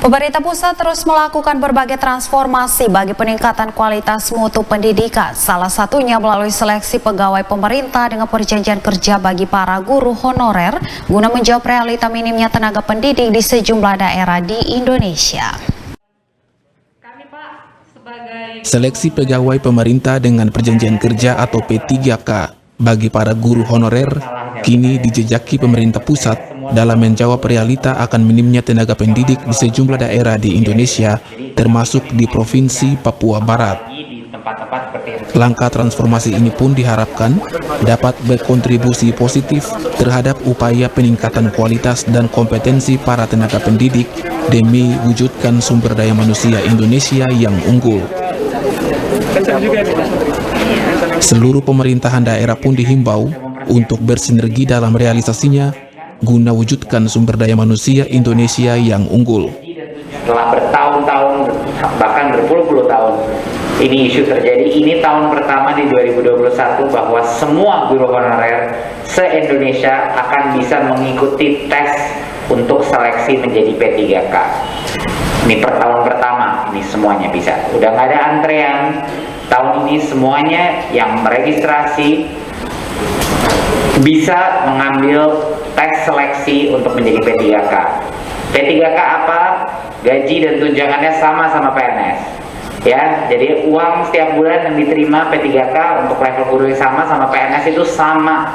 Pemerintah pusat terus melakukan berbagai transformasi bagi peningkatan kualitas mutu pendidikan. Salah satunya melalui seleksi pegawai pemerintah dengan perjanjian kerja bagi para guru honorer guna menjawab realita minimnya tenaga pendidik di sejumlah daerah di Indonesia. Seleksi pegawai pemerintah dengan perjanjian kerja atau P3K bagi para guru honorer kini dijejaki pemerintah pusat dalam menjawab realita akan minimnya tenaga pendidik di sejumlah daerah di Indonesia, termasuk di Provinsi Papua Barat. Langkah transformasi ini pun diharapkan dapat berkontribusi positif terhadap upaya peningkatan kualitas dan kompetensi para tenaga pendidik demi wujudkan sumber daya manusia Indonesia yang unggul. Seluruh pemerintahan daerah pun dihimbau untuk bersinergi dalam realisasinya guna wujudkan sumber daya manusia Indonesia yang unggul. Setelah bertahun-tahun, bahkan berpuluh-puluh tahun, ini isu terjadi. Ini tahun pertama di 2021 bahwa semua guru honorer se-Indonesia akan bisa mengikuti tes untuk seleksi menjadi P3K. Ini per tahun pertama, ini semuanya bisa. Udah nggak ada antrean. Tahun ini semuanya yang meregistrasi bisa mengambil tes seleksi untuk menjadi P3K. P3K apa? Gaji dan tunjangannya sama PNS. Ya, jadi uang setiap bulan yang diterima P3K untuk level guru yang sama PNS itu sama.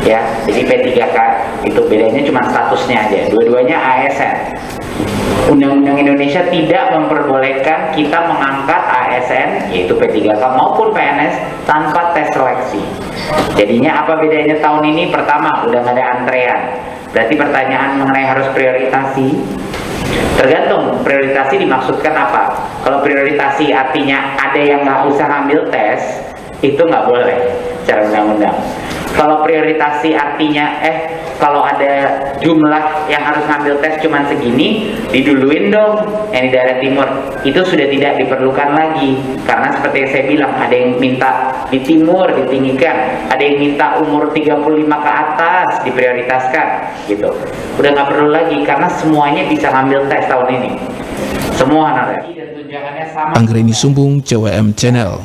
Ya, jadi P3K itu bedanya cuma statusnya aja. Dua-duanya ASN. Undang-Undang Indonesia tidak memperbolehkan kita mengangkat ASN, yaitu P3K maupun PNS, tanpa tes seleksi. Jadinya apa bedanya tahun ini? Pertama, udah nggak ada antrean. Berarti pertanyaan mengenai harus prioritasi. Tergantung prioritasi dimaksudkan apa. Kalau prioritasi artinya ada yang nggak usah ambil tes, itu nggak boleh secara undang-undang. Kalau prioritasi artinya kalau ada jumlah yang harus ngambil tes cuman segini, diduluin dong yang di daerah timur. Itu sudah tidak diperlukan lagi. Karena seperti yang saya bilang, ada yang minta di timur ditinggikan, ada yang minta umur 35 ke atas diprioritaskan gitu. Udah nggak perlu lagi karena semuanya bisa ngambil tes tahun ini. Semua honorer. Anggreni Sumbung, CWM Channel.